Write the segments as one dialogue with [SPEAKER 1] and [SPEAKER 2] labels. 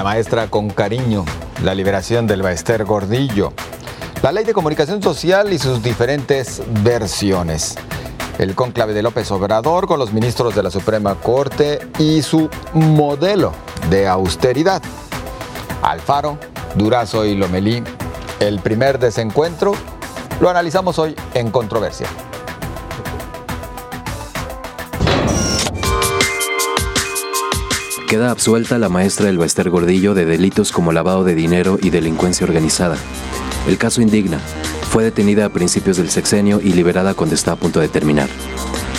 [SPEAKER 1] maestra con cariño, la liberación del Baester Gordillo, la ley de comunicación social y sus diferentes versiones, el cónclave de López Obrador con los ministros de la Suprema Corte y su modelo de austeridad, Alfaro, Durazo y Lomelí, el primer desencuentro, lo analizamos hoy en Controversia.
[SPEAKER 2] Queda absuelta la maestra del Baester Gordillo de delitos como lavado de dinero y delincuencia organizada. El caso indigna. Fue detenida a principios del sexenio y liberada cuando está a punto de terminar.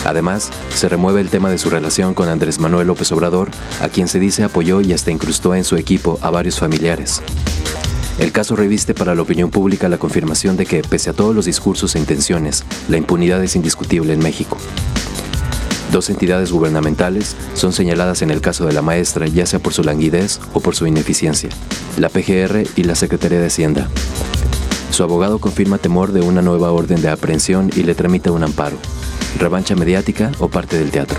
[SPEAKER 2] Además, se remueve el tema de su relación con Andrés Manuel López Obrador, a quien se dice apoyó y hasta incrustó en su equipo a varios familiares. El caso reviste para la opinión pública la confirmación de que, pese a todos los discursos e intenciones, la impunidad es indiscutible en México. Dos entidades gubernamentales son señaladas en el caso de la maestra, ya sea por su languidez o por su ineficiencia, la PGR y la Secretaría de Hacienda. Su abogado confirma temor de una nueva orden de aprehensión y le tramita un amparo. ¿Revancha mediática o parte del teatro?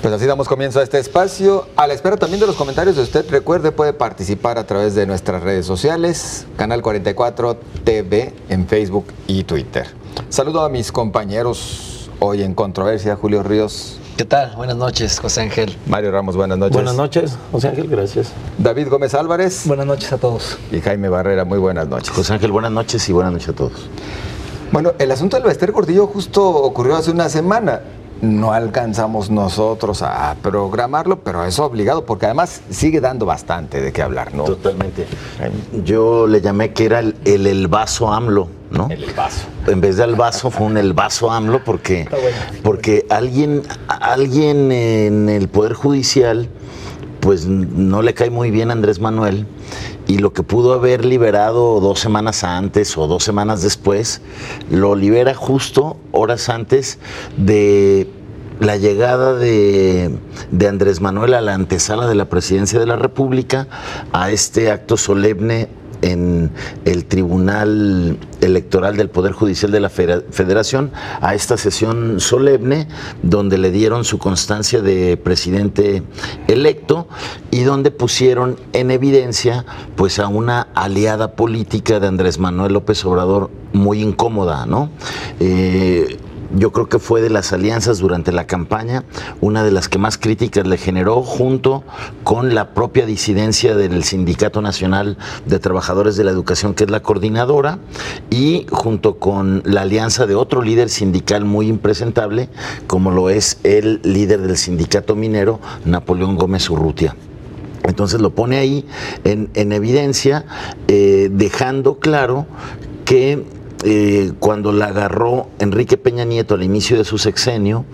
[SPEAKER 1] Pues así damos comienzo a este espacio, a la espera también de los comentarios de usted. Recuerde, puede participar a través de nuestras redes sociales, Canal 44 TV en Facebook y Twitter. Saludo a mis compañeros hoy en Controversia, Julio Ríos.
[SPEAKER 3] ¿Qué tal? Buenas noches, José Ángel.
[SPEAKER 1] Mario Ramos, buenas noches.
[SPEAKER 4] Buenas noches, José Ángel, gracias.
[SPEAKER 1] David Gómez Álvarez.
[SPEAKER 5] Buenas noches a todos.
[SPEAKER 1] Y Jaime Barrera, muy buenas noches.
[SPEAKER 6] José Ángel, buenas noches y buenas noches a todos.
[SPEAKER 1] Bueno, el asunto del Baester Gordillo justo ocurrió hace una semana. No alcanzamos nosotros a programarlo, pero es obligado, porque además sigue dando bastante de qué hablar, ¿no?
[SPEAKER 6] Totalmente. Yo le llamé que era el vaso AMLO, ¿no?
[SPEAKER 1] El vaso.
[SPEAKER 6] En vez de al vaso fue el vaso AMLO, porque alguien en el Poder Judicial pues no le cae muy bien a Andrés Manuel, y lo que pudo haber liberado 2 semanas antes o 2 semanas después, lo libera justo horas antes de la llegada de Andrés Manuel a la antesala de la Presidencia de la República, a este acto solemne en el Tribunal Electoral del Poder Judicial de la Federación, a esta sesión solemne donde le dieron su constancia de presidente electo y donde pusieron en evidencia pues a una aliada política de Andrés Manuel López Obrador muy incómoda, ¿no? Yo creo que fue de las alianzas durante la campaña una de las que más críticas le generó, junto con la propia disidencia del Sindicato Nacional de Trabajadores de la Educación, que es la coordinadora, y junto con la alianza de otro líder sindical muy impresentable, como lo es el líder del sindicato minero, Napoleón Gómez Urrutia. Entonces lo pone ahí en evidencia, dejando claro que cuando la agarró Enrique Peña Nieto al inicio de su sexenio,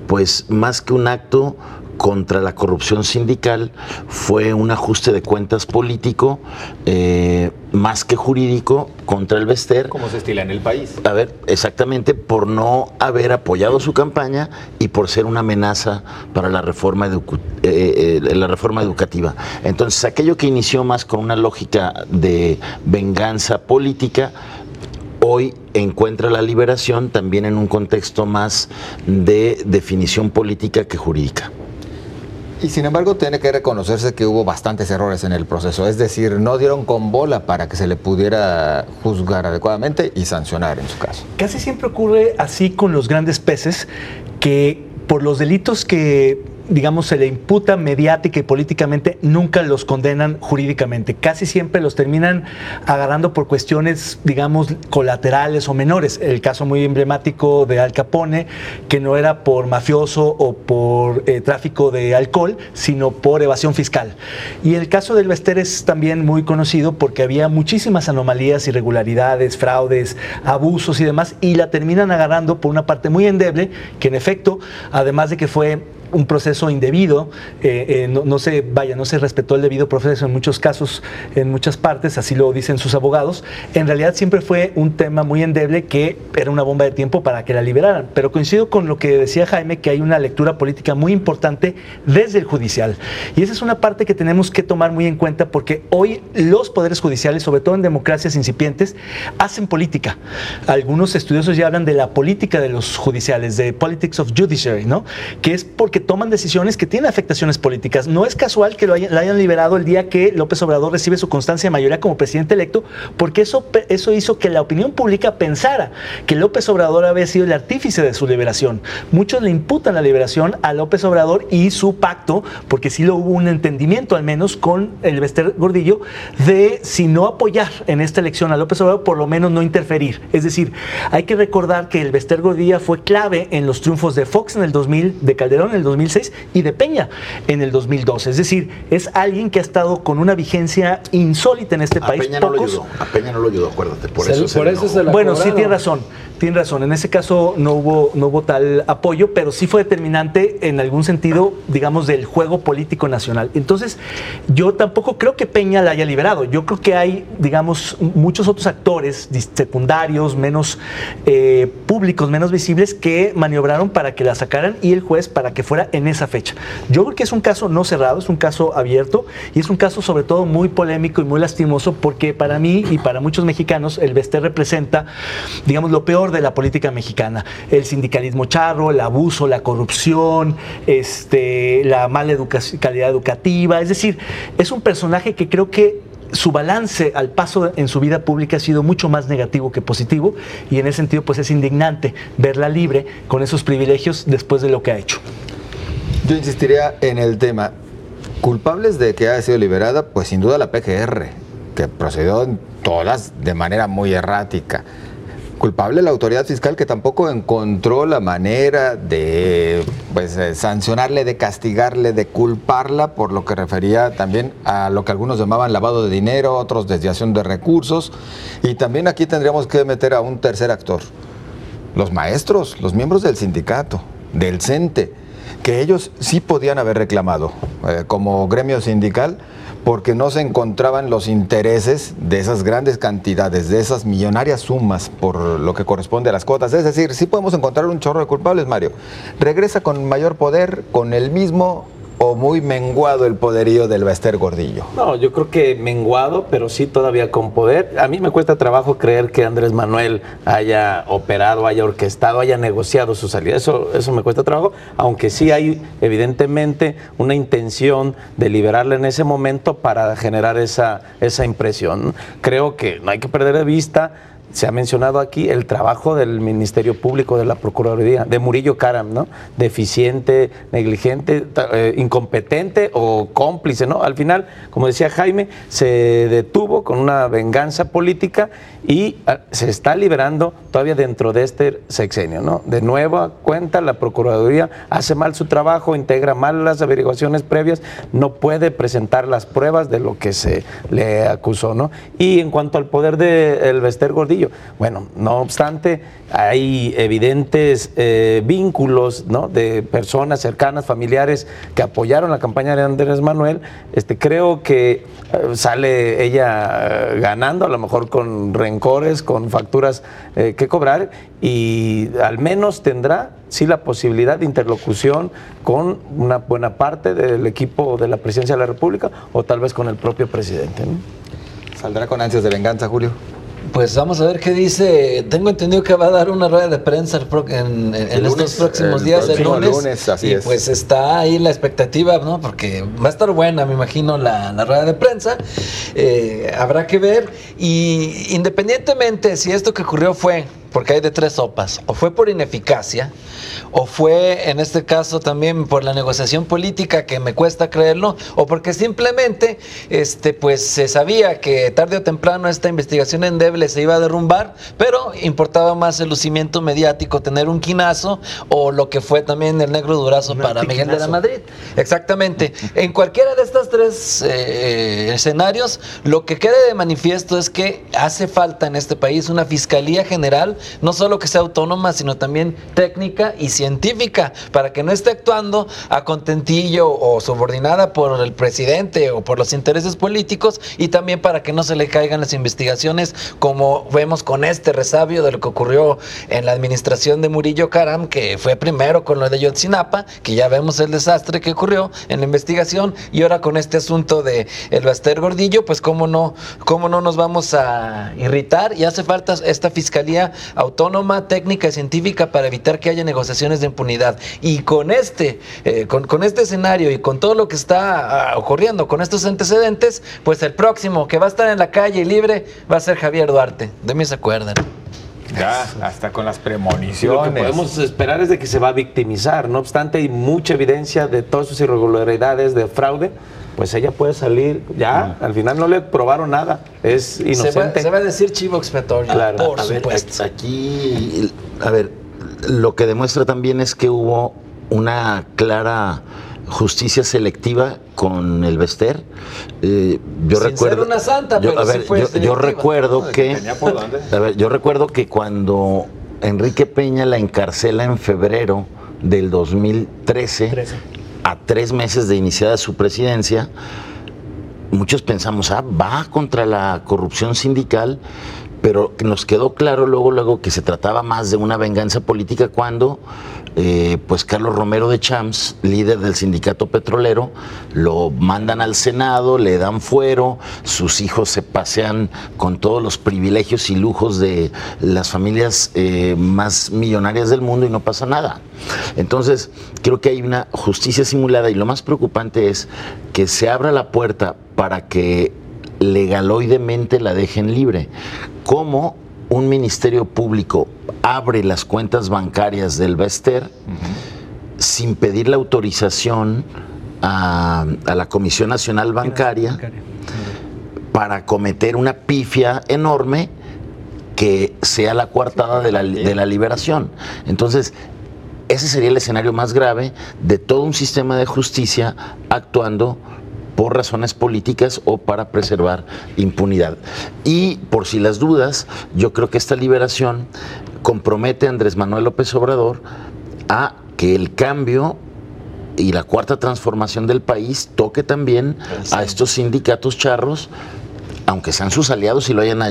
[SPEAKER 6] pues más que un acto contra la corrupción sindical, fue un ajuste de cuentas político, más que jurídico, contra el Baester.
[SPEAKER 1] Como se estila en el país.
[SPEAKER 6] A ver, exactamente, por no haber apoyado su campaña y por ser una amenaza para la reforma educativa. Entonces, aquello que inició más con una lógica de venganza política, hoy encuentra la liberación también en un contexto más de definición política que jurídica.
[SPEAKER 1] Y sin embargo tiene que reconocerse que hubo bastantes errores en el proceso, es decir, no dieron con bola para que se le pudiera juzgar adecuadamente y sancionar en su caso.
[SPEAKER 5] Casi siempre ocurre así con los grandes peces, que por los delitos que digamos, se le imputa mediática y políticamente, nunca los condenan jurídicamente. Casi siempre los terminan agarrando por cuestiones, digamos, colaterales o menores. El caso muy emblemático de Al Capone, que no era por mafioso o por tráfico de alcohol, sino por evasión fiscal. Y el caso del Baester es también muy conocido porque había muchísimas anomalías, irregularidades, fraudes, abusos y demás, y la terminan agarrando por una parte muy endeble, que en efecto, además de que fue un proceso indebido, no se respetó el debido proceso en muchos casos, en muchas partes, así lo dicen sus abogados. En realidad siempre fue un tema muy endeble que era una bomba de tiempo para que la liberaran, pero coincido con lo que decía Jaime, que hay una lectura política muy importante desde el judicial, y esa es una parte que tenemos que tomar muy en cuenta, porque hoy los poderes judiciales, sobre todo en democracias incipientes, hacen política. Algunos estudiosos ya hablan de la política de los judiciales, de politics of judiciary, ¿no? Que es porque porque toman decisiones que tienen afectaciones políticas. No es casual que la hayan liberado el día que López Obrador recibe su constancia de mayoría como presidente electo, porque eso hizo que la opinión pública pensara que López Obrador había sido el artífice de su liberación. Muchos le imputan la liberación a López Obrador y su pacto, porque sí lo hubo un entendimiento al menos con el Bester Gordillo, de si no apoyar en esta elección a López Obrador, por lo menos no interferir. Es decir, hay que recordar que el Bester Gordillo fue clave en los triunfos de Fox en el 2000, de Calderón en el 2006 y de Peña en el 2012. Es decir, es alguien que ha estado con una vigencia insólita en este país.
[SPEAKER 6] A Peña no lo ayudó, acuérdate. Por eso
[SPEAKER 3] se la
[SPEAKER 5] bueno,
[SPEAKER 3] cobraron.
[SPEAKER 5] Sí, tiene razón. En ese caso no hubo tal apoyo, pero sí fue determinante en algún sentido, digamos, del juego político nacional. Entonces, yo tampoco creo que Peña la haya liberado. Yo creo que hay, digamos, muchos otros actores secundarios, menos públicos, menos visibles, que maniobraron para que la sacaran y el juez para que fuera en esa fecha. Yo creo que es un caso no cerrado, es un caso abierto y es un caso sobre todo muy polémico y muy lastimoso, porque para mí y para muchos mexicanos el Bester representa, digamos, lo peor de la política mexicana: el sindicalismo charro, el abuso, la corrupción, la mala calidad educativa. Es decir, es un personaje que creo que su balance al paso en su vida pública ha sido mucho más negativo que positivo, y en ese sentido pues es indignante verla libre con esos privilegios después de lo que ha hecho.
[SPEAKER 1] Yo insistiría en el tema. Culpables de que haya sido liberada, pues sin duda la PGR, que procedió en todas de manera muy errática. Culpable la autoridad fiscal, que tampoco encontró la manera de sancionarle, de castigarle, de culparla, por lo que refería también a lo que algunos llamaban lavado de dinero, otros desviación de recursos. Y también aquí tendríamos que meter a un tercer actor: los maestros, los miembros del sindicato, del CENTE, que ellos sí podían haber reclamado como gremio sindical, porque no se encontraban los intereses de esas grandes cantidades, de esas millonarias sumas por lo que corresponde a las cuotas. Es decir, sí podemos encontrar un chorro de culpables, Mario. ¿Regresa con mayor poder, con el mismo o muy menguado el poderío del Bester Gordillo?
[SPEAKER 4] No, yo creo que menguado, pero sí todavía con poder. A mí me cuesta trabajo creer que Andrés Manuel haya operado, haya orquestado, haya negociado su salida. Eso me cuesta trabajo, aunque sí hay evidentemente una intención de liberarla en ese momento para generar esa impresión. Creo que no hay que perder de vista, se ha mencionado aquí, el trabajo del Ministerio Público, de la Procuraduría, de Murillo Karam, ¿no? Deficiente, negligente, incompetente o cómplice, ¿no? Al final, como decía Jaime, se detuvo con una venganza política y se está liberando todavía dentro de este sexenio, ¿no? De nueva cuenta, la Procuraduría hace mal su trabajo, integra mal las averiguaciones previas, no puede presentar las pruebas de lo que se le acusó, ¿no? Y en cuanto al poder del Bester Gordillo, bueno, no obstante, hay evidentes vínculos, ¿no? De personas cercanas, familiares que apoyaron la campaña de Andrés Manuel. Creo que sale ella ganando, a lo mejor con rencores, con facturas que cobrar, y al menos tendrá sí la posibilidad de interlocución con una buena parte del equipo de la Presidencia de la República, o tal vez con el propio presidente, ¿no?
[SPEAKER 1] ¿Saldrá con ansias de venganza, Julio?
[SPEAKER 3] Pues vamos a ver qué dice. Tengo entendido que va a dar una rueda de prensa en estos próximos días, el lunes.
[SPEAKER 1] Así es.
[SPEAKER 3] Pues está ahí la expectativa, ¿no? Porque va a estar buena, me imagino, la rueda de prensa. Habrá que ver. Y independientemente si esto que ocurrió fue, porque hay de tres sopas, o fue por ineficacia, o fue en este caso también por la negociación política, que me cuesta creerlo, o porque simplemente pues se sabía que tarde o temprano esta investigación endeble se iba a derrumbar, pero importaba más el lucimiento mediático, tener un quinazo, o lo que fue también el negro durazo para Miguel de la Madrid. Exactamente. En cualquiera de estos tres escenarios, lo que queda de manifiesto es que hace falta en este país una Fiscalía General, no solo que sea autónoma, sino también técnica y científica, para que no esté actuando a contentillo o subordinada por el presidente o por los intereses políticos, y también para que no se le caigan las investigaciones, como vemos con este resabio de lo que ocurrió en la administración de Murillo Karam, que fue primero con lo de Yotzinapa, que ya vemos el desastre que ocurrió en la investigación, y ahora con este asunto de el Bester Gordillo, pues cómo no nos vamos a irritar, y hace falta esta Fiscalía autónoma, técnica y científica para evitar que haya negociaciones de impunidad. Y con con este escenario y con todo lo que está ocurriendo, con estos antecedentes, pues el próximo que va a estar en la calle y libre va a ser Javier Duarte. De mí se acuerdan.
[SPEAKER 1] Ya, hasta con las
[SPEAKER 4] Y lo
[SPEAKER 1] premoniciones.
[SPEAKER 4] que podemos esperar es de que se va a victimizar. No obstante, hay mucha evidencia de todas sus irregularidades, de fraude. Pues ella puede salir, ya, al final no le probaron nada, es inocente.
[SPEAKER 3] Se va a decir chivo expiatorio,
[SPEAKER 4] Claro.
[SPEAKER 3] por
[SPEAKER 6] A ver,
[SPEAKER 3] supuesto.
[SPEAKER 6] aquí, a ver, lo que demuestra también es que hubo una clara justicia selectiva con el Bester. Yo
[SPEAKER 3] Sin
[SPEAKER 6] recuerdo,
[SPEAKER 3] ser una santa, pero sí fue
[SPEAKER 6] yo
[SPEAKER 3] selectiva.
[SPEAKER 6] recuerdo que,
[SPEAKER 1] Tenía por dónde.
[SPEAKER 6] a ver, yo recuerdo que cuando Enrique Peña la encarcela en febrero del 2013, a 3 meses de iniciada su presidencia, muchos pensamos, va contra la corrupción sindical, pero nos quedó claro luego que se trataba más de una venganza política cuando pues Carlos Romero de Champs, líder del sindicato petrolero, lo mandan al Senado, le dan fuero, sus hijos se pasean con todos los privilegios y lujos de las familias más millonarias del mundo y no pasa nada. Entonces, creo que hay una justicia simulada y lo más preocupante es que se abra la puerta para que legaloidemente la dejen libre. ¿Cómo un ministerio público abre las cuentas bancarias del Bester sin pedir la autorización a la Comisión Nacional Bancaria para cometer una pifia enorme que sea la coartada de la liberación? Entonces, ese sería el escenario más grave de todo un sistema de justicia actuando por razones políticas o para preservar impunidad. Y por si las dudas, yo creo que esta liberación compromete a Andrés Manuel López Obrador a que el cambio y la cuarta transformación del país toque también a estos sindicatos charros, aunque sean sus aliados y lo hayan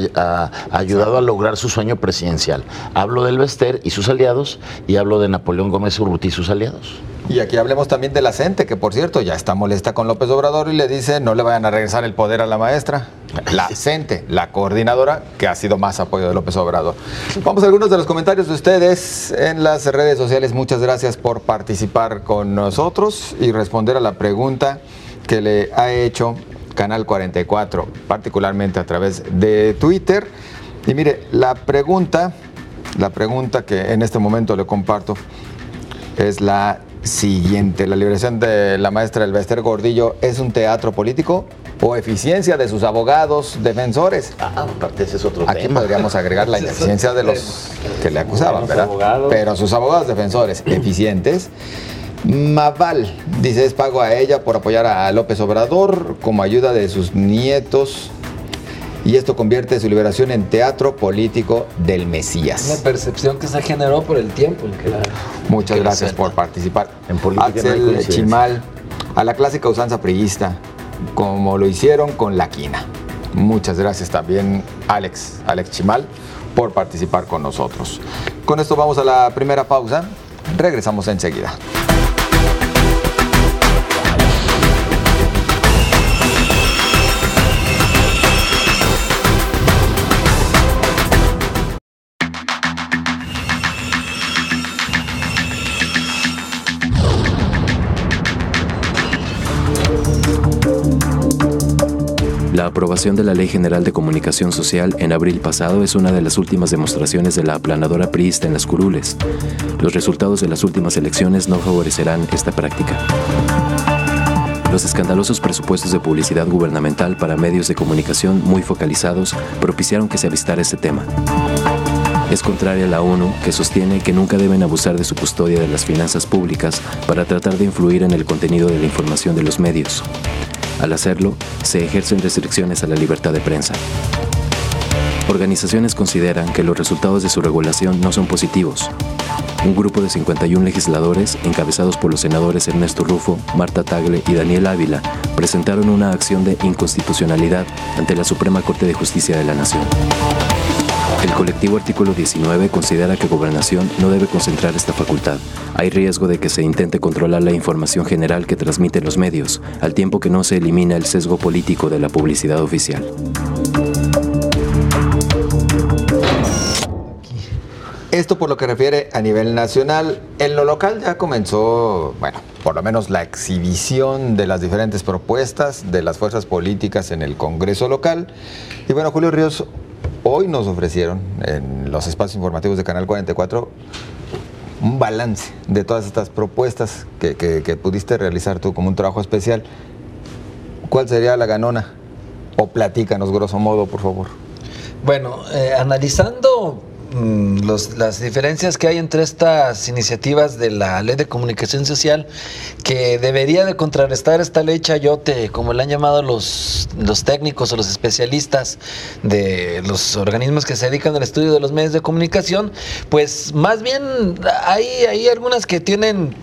[SPEAKER 6] ayudado a lograr su sueño presidencial. Hablo del Bester y sus aliados, y hablo de Napoleón Gómez Urrutia y sus aliados.
[SPEAKER 1] Y aquí hablemos también de la CENTE, que por cierto ya está molesta con López Obrador y le dice no le vayan a regresar el poder a la maestra. La CENTE, la coordinadora que ha sido más apoyo de López Obrador. Vamos a algunos de los comentarios de ustedes en las redes sociales. Muchas gracias por participar con nosotros y responder a la pregunta que le ha hecho Canal 44, particularmente a través de Twitter. Y mire, la pregunta que en este momento le comparto es la siguiente. ¿La liberación de la maestra del Bester Gordillo es un teatro político o eficiencia de sus abogados defensores?
[SPEAKER 6] Aparte ese es otro
[SPEAKER 1] Aquí
[SPEAKER 6] tema.
[SPEAKER 1] podríamos agregar la ineficiencia de los que le acusaban,
[SPEAKER 4] Los
[SPEAKER 1] ¿verdad?
[SPEAKER 4] abogados.
[SPEAKER 1] Pero sus abogados defensores eficientes. Maval dice: es pago a ella por apoyar a López Obrador como ayuda de sus nietos, y esto convierte su liberación en teatro político del
[SPEAKER 3] Una
[SPEAKER 1] Mesías.
[SPEAKER 3] percepción que se generó por el tiempo.
[SPEAKER 1] Muchas gracias por participar.
[SPEAKER 6] En política no hay
[SPEAKER 1] Axel
[SPEAKER 6] coincidencia.
[SPEAKER 1] Chimal, a la clásica usanza priista, como lo hicieron con la quina. Muchas gracias también Alex Chimal por participar con nosotros. Con esto vamos a la primera pausa. Regresamos enseguida.
[SPEAKER 2] La aprobación de la Ley General de Comunicación Social en abril pasado es una de las últimas demostraciones de la aplanadora priista en las curules. Los resultados de las últimas elecciones no favorecerán esta práctica. Los escandalosos presupuestos de publicidad gubernamental para medios de comunicación muy focalizados propiciaron que se avistara este tema. Es contraria a la ONU, que sostiene que nunca deben abusar de su custodia de las finanzas públicas para tratar de influir en el contenido de la información de los medios. Al hacerlo, se ejercen restricciones a la libertad de prensa. Organizaciones consideran que los resultados de su regulación no son positivos. Un grupo de 51 legisladores, encabezados por los senadores Ernesto Rufo, Marta Tagle y Daniel Ávila, presentaron una acción de inconstitucionalidad ante la Suprema Corte de Justicia de la Nación. El colectivo Artículo 19 considera que Gobernación no debe concentrar esta facultad. Hay riesgo de que se intente controlar la información general que transmiten los medios, al tiempo que no se elimina el sesgo político de la publicidad oficial.
[SPEAKER 1] Esto por lo que refiere a nivel nacional. En lo local ya comenzó, bueno, por lo menos la exhibición de las diferentes propuestas de las fuerzas políticas en el Congreso local. Y bueno, Julio Ríos, hoy nos ofrecieron en los espacios informativos de Canal 44 un balance de todas estas propuestas que pudiste realizar tú como un trabajo especial. ¿Cuál sería la ganona? O platícanos, grosso modo, por favor.
[SPEAKER 3] Bueno, analizando las diferencias que hay entre estas iniciativas de la Ley de Comunicación Social, que debería de contrarrestar esta ley chayote, como le han llamado los técnicos o los especialistas de los organismos que se dedican al estudio de los medios de comunicación, pues más bien hay algunas que tienen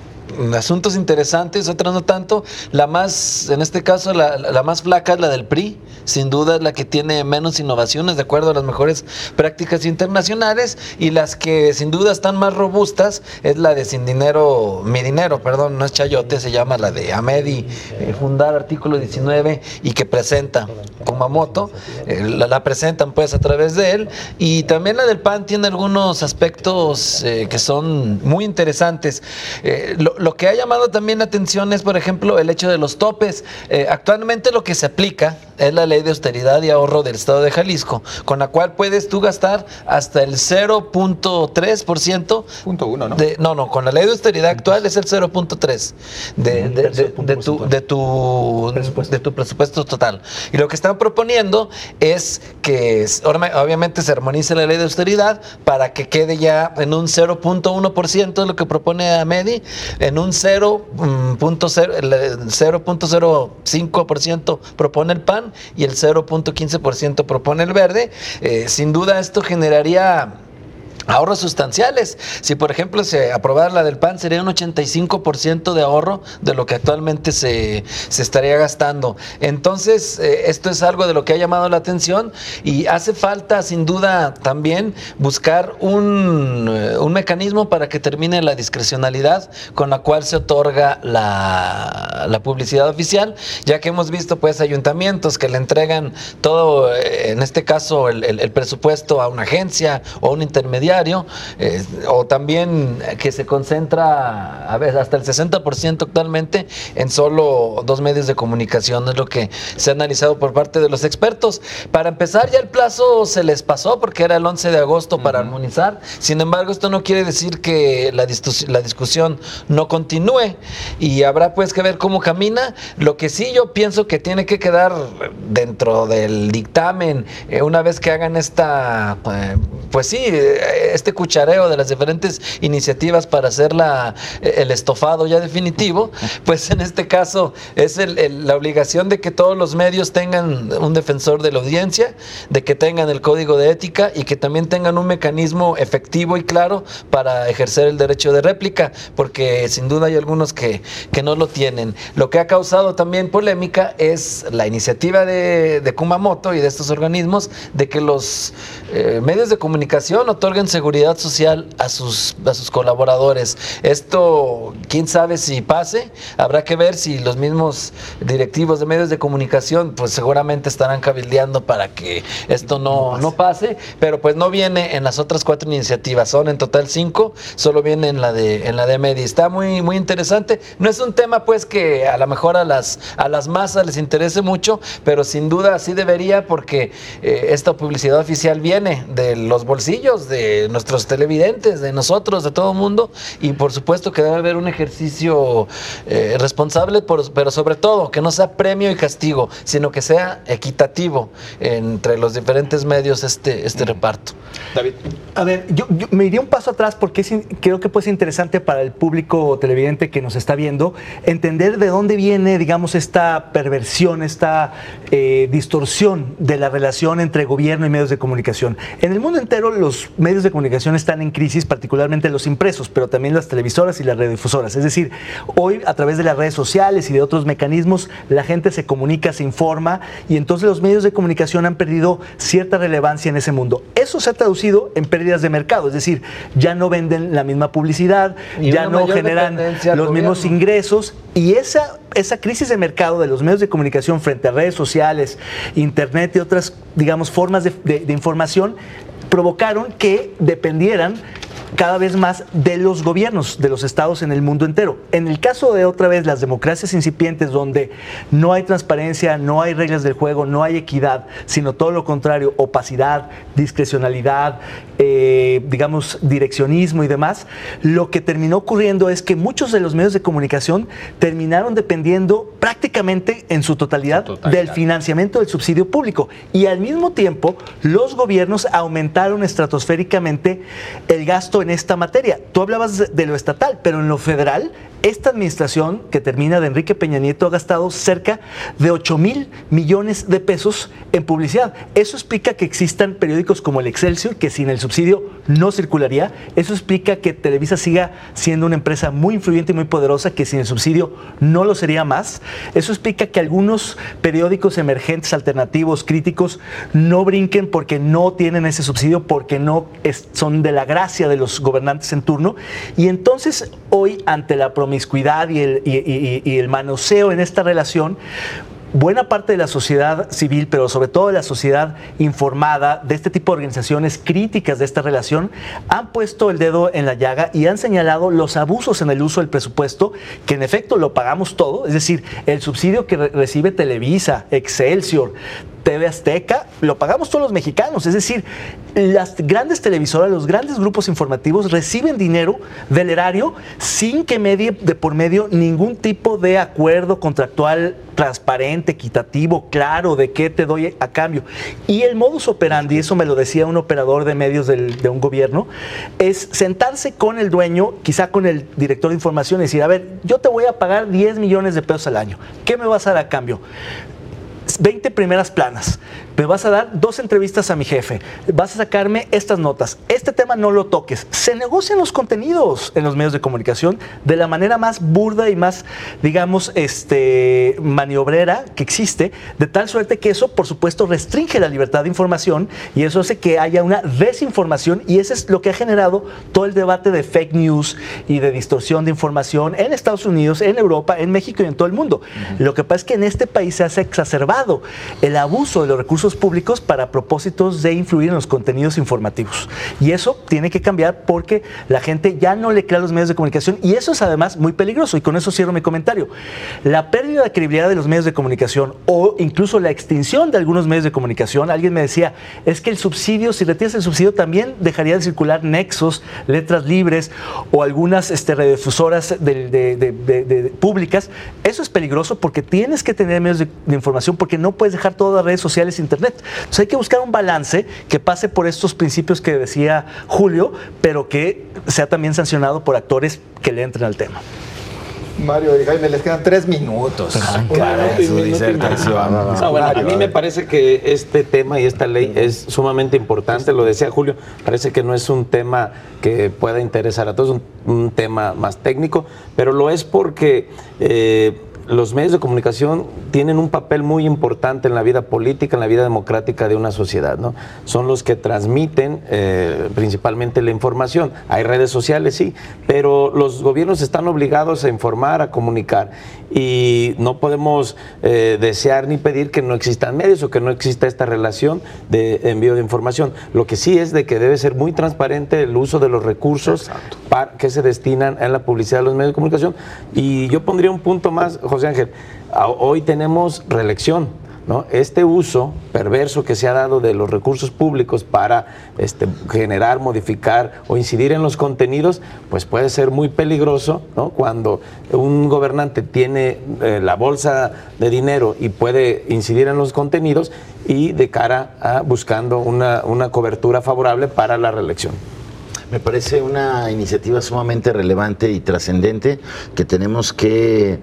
[SPEAKER 3] asuntos interesantes, otras no tanto. La más, en este caso, la más flaca es la del PRI, sin duda es la que tiene menos innovaciones de acuerdo a las mejores prácticas internacionales, y las que sin duda están más robustas es la de Sin Dinero, Mi Dinero, perdón, no es chayote, se llama la de Amedi, fundar artículo 19, y que presenta Kumamoto, la presentan pues a través de él, y también la del PAN tiene algunos aspectos que son muy interesantes. Lo que ha llamado también la atención es, por ejemplo, el hecho de los topes. Actualmente lo que se aplica es la ley de austeridad y ahorro del Estado de Jalisco, con la cual puedes tú gastar hasta el 0.3%.
[SPEAKER 1] .1, ¿no?
[SPEAKER 3] No, con la ley de austeridad actual es el 0.3 de tu presupuesto total. Y lo que están proponiendo es que obviamente se armonice la ley de austeridad para que quede ya en un 0.1%, es lo que propone Amedi, en un 0.05% propone el PAN y el 0.15% propone el Verde. Sin duda esto generaría ahorros sustanciales. Si por ejemplo se aprobara la del PAN, sería un 85% de ahorro de lo que actualmente se estaría gastando. Entonces esto es algo de lo que ha llamado la atención, y hace falta sin duda también buscar un mecanismo para que termine la discrecionalidad con la cual se otorga la publicidad oficial, ya que hemos visto pues ayuntamientos que le entregan todo, en este caso el presupuesto a una agencia o a un intermediario, o también que se concentra a veces hasta el 60% actualmente en solo 2 medios de comunicación. Es lo que se ha analizado por parte de los expertos. Para empezar, ya el plazo se les pasó porque era el 11 de agosto para armonizar. Sin embargo, esto no quiere decir que la discusión no continúe, y habrá pues que ver cómo camina. Lo que sí yo pienso que tiene que quedar dentro del dictamen, una vez que hagan esta, pues sí, este cuchareo de las diferentes iniciativas para hacer el estofado ya definitivo, pues en este caso es la obligación de que todos los medios tengan un defensor de la audiencia, de que tengan el código de ética y que también tengan un mecanismo efectivo y claro para ejercer el derecho de réplica, porque sin duda hay algunos que no lo tienen. Lo que ha causado también polémica es la iniciativa de Kumamoto y de estos organismos de que los medios de comunicación otorguen seguridad social a sus colaboradores. Esto, quién sabe si pase, habrá que ver si los mismos directivos de medios de comunicación pues seguramente estarán cabildeando para que esto no pase, pero pues no viene en las otras 4 iniciativas, son en total 5, solo viene en la de Medi. Está muy, muy interesante. No es un tema pues que a lo mejor a las masas les interese mucho, pero sin duda sí debería, porque esta publicidad oficial viene de los bolsillos de nuestros televidentes, de nosotros, de todo el mundo, y por supuesto que debe haber un ejercicio responsable, pero sobre todo que no sea premio y castigo, sino que sea equitativo entre los diferentes medios este reparto.
[SPEAKER 1] David.
[SPEAKER 5] A ver, yo me iría un paso atrás porque creo que puede ser interesante para el público televidente que nos está viendo entender de dónde viene, digamos, esta perversión, esta distorsión de la relación entre gobierno y medios de comunicación. En el mundo entero los medios de comunicación están en crisis, particularmente los impresos, pero también las televisoras y las radiodifusoras. Es decir, hoy a través de las redes sociales y de otros mecanismos la gente se comunica, se informa, y entonces los medios de comunicación han perdido cierta relevancia en ese mundo. Eso se ha traducido en pérdidas de mercado, es decir, ya no venden la misma publicidad, ya no generan los mismos ingresos, y esa crisis de mercado de los medios de comunicación frente a redes sociales, internet y otras, digamos, formas de información provocaron que dependieran cada vez más de los gobiernos, de los estados en el mundo entero. En el caso de otra vez las democracias incipientes, donde no hay transparencia, no hay reglas del juego, no hay equidad, sino todo lo contrario, opacidad, discrecionalidad, digamos, direccionismo y demás, lo que terminó ocurriendo es que muchos de los medios de comunicación terminaron dependiendo prácticamente en su totalidad del financiamiento del subsidio público, y al mismo tiempo los gobiernos aumentaron estratosféricamente el gasto en esta materia. Tú hablabas de lo estatal, pero en lo federal, esta administración que termina de Enrique Peña Nieto ha gastado cerca de 8,000 millones de pesos en publicidad. Eso explica que existan periódicos como el Excelsior, que sin el subsidio no circularía. Eso explica que Televisa siga siendo una empresa muy influyente y muy poderosa, que sin el subsidio no lo sería más. Eso explica que algunos periódicos emergentes, alternativos, críticos, no brinquen porque no tienen ese subsidio, porque no son de la gracia de los gobernantes en turno. Y entonces hoy, ante la promiscuidad y el manoseo en esta relación, buena parte de la sociedad civil, pero sobre todo de la sociedad informada, de este tipo de organizaciones críticas de esta relación, han puesto el dedo en la llaga y han señalado los abusos en el uso del presupuesto, que en efecto lo pagamos todo, es decir, el subsidio que recibe Televisa, Excelsior, TV Azteca, lo pagamos todos los mexicanos. Es decir, las grandes televisoras, los grandes grupos informativos reciben dinero del erario sin que medie de por medio ningún tipo de acuerdo contractual transparente, equitativo, claro, de qué te doy a cambio. Y el modus operandi, eso me lo decía un operador de medios de un gobierno, es sentarse con el dueño, quizá con el director de información, y decir, a ver, yo te voy a pagar 10 millones de pesos al año. ¿Qué me vas a dar a cambio? 20 primeras planas, me vas a dar 2 entrevistas a mi jefe, vas a sacarme estas notas, este tema no lo toques. Se negocian los contenidos en los medios de comunicación de la manera más burda y más, digamos, maniobrera que existe, de tal suerte que eso, por supuesto, restringe la libertad de información, y eso hace que haya una desinformación, y eso es lo que ha generado todo el debate de fake news y de distorsión de información en Estados Unidos, en Europa, en México y en todo el mundo. Lo que pasa es que en este país se ha exacerbado el abuso de los recursos públicos para propósitos de influir en los contenidos informativos, y eso tiene que cambiar porque la gente ya no le cree a los medios de comunicación, y eso es además muy peligroso. Y con eso cierro mi comentario. La pérdida de credibilidad de los medios de comunicación, o incluso la extinción de algunos medios de comunicación. Alguien me decía, es que el subsidio, si retiras el subsidio, también dejaría de circular Nexos, Letras Libres o algunas radiodifusoras públicas. Eso es peligroso porque tienes que tener medios de información, porque no puedes dejar todas las redes sociales e internet. Entonces hay que buscar un balance que pase por estos principios que decía Julio, pero que sea también sancionado por actores que le entren al tema.
[SPEAKER 1] Mario y Jaime, les quedan 3 minutos para su disertación.
[SPEAKER 4] Bueno, a mí me parece que este tema y esta ley es sumamente importante. Lo decía Julio, parece que no es un tema que pueda interesar a todos, un tema más técnico, pero lo es porque los medios de comunicación tienen un papel muy importante en la vida política, en la vida democrática de una sociedad, ¿no? Son los que transmiten principalmente la información. Hay redes sociales, sí, pero los gobiernos están obligados a informar, a comunicar, y no podemos desear ni pedir que no existan medios o que no exista esta relación de envío de información. Lo que sí es de que debe ser muy transparente el uso de los recursos que se destinan en la publicidad de los medios de comunicación. Y yo pondría un punto más, José Ángel. Hoy tenemos reelección, ¿no? Este uso perverso que se ha dado de los recursos públicos para generar, modificar o incidir en los contenidos, pues puede ser muy peligroso, ¿no? Cuando un gobernante tiene la bolsa de dinero y puede incidir en los contenidos, y de cara a buscando una cobertura favorable para la reelección.
[SPEAKER 6] Me parece una iniciativa sumamente relevante y trascendente que tenemos que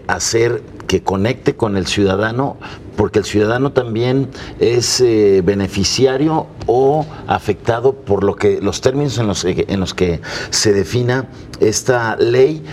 [SPEAKER 6] hacer que conecte con el ciudadano, porque el ciudadano también es beneficiario o afectado por los términos en los que se defina esta ley,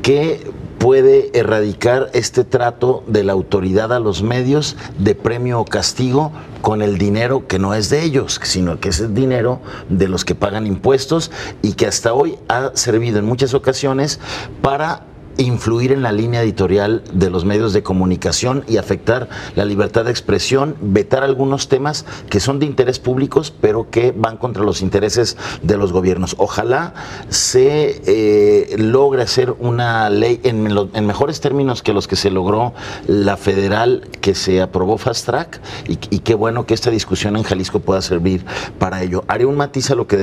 [SPEAKER 6] que puede erradicar este trato de la autoridad a los medios de premio o castigo con el dinero que no es de ellos, sino que es el dinero de los que pagan impuestos, y que hasta hoy ha servido en muchas ocasiones para influir en la línea editorial de los medios de comunicación y afectar la libertad de expresión, vetar algunos temas que son de interés públicos, pero que van contra los intereses de los gobiernos. Ojalá se logre hacer una ley en mejores términos que los que se logró la federal, que se aprobó Fast Track, y qué bueno que esta discusión en Jalisco pueda servir para ello. Haré un matiz a lo que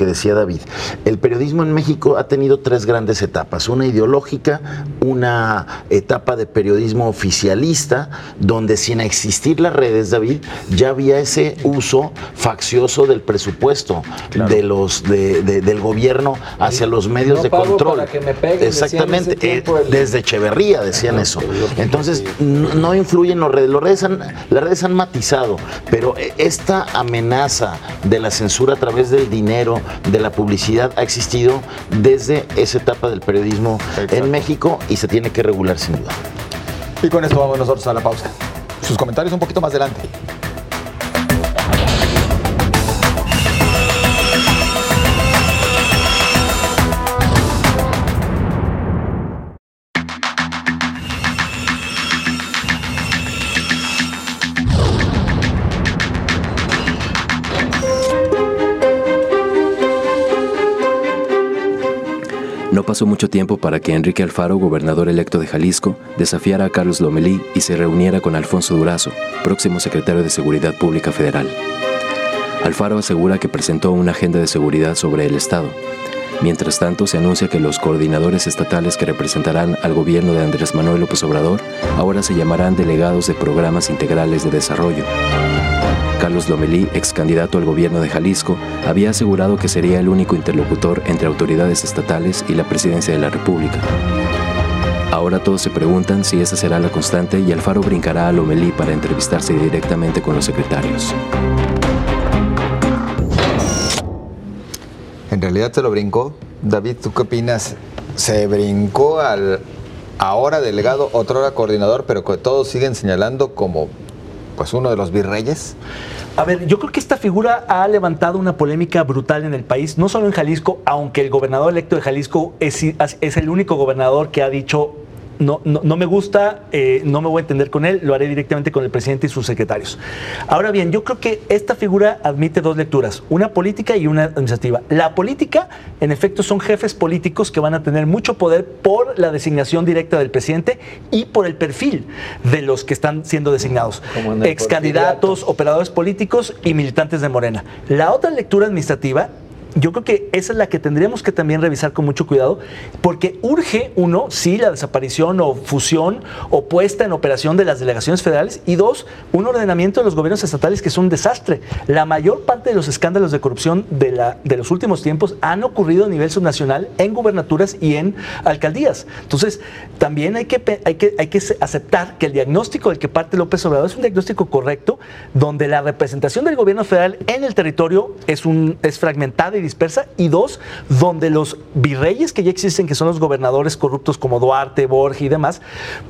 [SPEAKER 6] decía David. El periodismo en México ha tenido 3 grandes etapas: una ideológica, una etapa de periodismo oficialista, donde sin existir las redes, David, ya había ese uso faccioso del presupuesto, claro, del gobierno hacia los medios de control.
[SPEAKER 3] Para que me peguen,
[SPEAKER 6] exactamente, desde Echeverría decían eso. Entonces, no influyen las redes han matizado, pero esta amenaza de la censura a través del dinero, de la publicidad, ha existido desde esa etapa del periodismo en México, y se tiene que regular sin duda.
[SPEAKER 1] Y con esto vamos nosotros a la pausa. Sus comentarios un poquito más adelante.
[SPEAKER 2] No pasó mucho tiempo para que Enrique Alfaro, gobernador electo de Jalisco, desafiara a Carlos Lomelí y se reuniera con Alfonso Durazo, próximo secretario de Seguridad Pública Federal. Alfaro asegura que presentó una agenda de seguridad sobre el Estado. Mientras tanto, se anuncia que los coordinadores estatales que representarán al gobierno de Andrés Manuel López Obrador ahora se llamarán delegados de programas integrales de desarrollo. Carlos Lomelí, ex candidato al gobierno de Jalisco, había asegurado que sería el único interlocutor entre autoridades estatales y la presidencia de la República. Ahora todos se preguntan si esa será la constante y Alfaro brincará a Lomelí para entrevistarse directamente con los secretarios.
[SPEAKER 1] ¿En realidad se lo brincó? David, ¿tú qué opinas? ¿Se brincó al ahora delegado, otrora coordinador, pero que todos siguen señalando como pues uno de los virreyes?
[SPEAKER 5] A ver, yo creo que esta figura ha levantado una polémica brutal en el país, no solo en Jalisco, aunque el gobernador electo de Jalisco es el único gobernador que ha dicho no me gusta, no me voy a entender con él, lo haré directamente con el presidente y sus secretarios. Ahora bien, yo creo que esta figura admite 2 lecturas, una política y una administrativa. La política, en efecto, son jefes políticos que van a tener mucho poder por la designación directa del presidente y por el perfil de los que están siendo designados. Ex candidatos, operadores políticos y militantes de Morena. La otra lectura administrativa, yo creo que esa es la que tendríamos que también revisar con mucho cuidado, porque urge, 1, sí, la desaparición o fusión o puesta en operación de las delegaciones federales, y 2, un ordenamiento de los gobiernos estatales que es un desastre. La mayor parte de los escándalos de corrupción de los últimos tiempos han ocurrido a nivel subnacional en gubernaturas y en alcaldías. Entonces, también hay que aceptar que el diagnóstico del que parte López Obrador es un diagnóstico correcto, donde la representación del gobierno federal en el territorio es fragmentada y dispersa, y 2, donde los virreyes que ya existen, que son los gobernadores corruptos como Duarte, Borges y demás,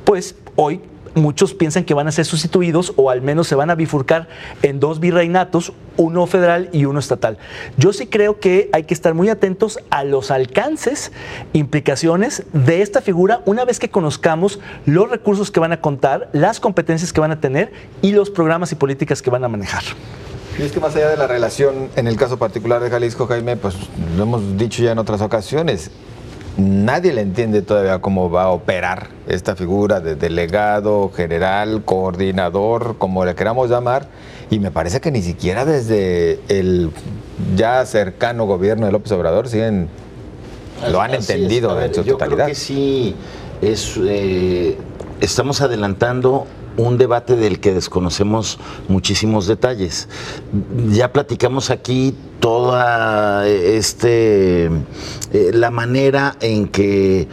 [SPEAKER 5] pues hoy muchos piensan que van a ser sustituidos o al menos se van a bifurcar en 2 virreinatos, uno federal y uno estatal. Yo sí creo que hay que estar muy atentos a los alcances, implicaciones de esta figura una vez que conozcamos los recursos que van a contar, las competencias que van a tener y los programas y políticas que van a manejar.
[SPEAKER 1] Y es que más allá de la relación, en el caso particular de Jalisco, Jaime, pues lo hemos dicho ya en otras ocasiones, nadie le entiende todavía cómo va a operar esta figura de delegado, general, coordinador, como le queramos llamar, y me parece que ni siquiera desde el ya cercano gobierno de López Obrador lo han entendido en su totalidad.
[SPEAKER 6] Yo creo que sí, estamos adelantando un debate del que desconocemos muchísimos detalles. Ya platicamos aquí toda la manera en que,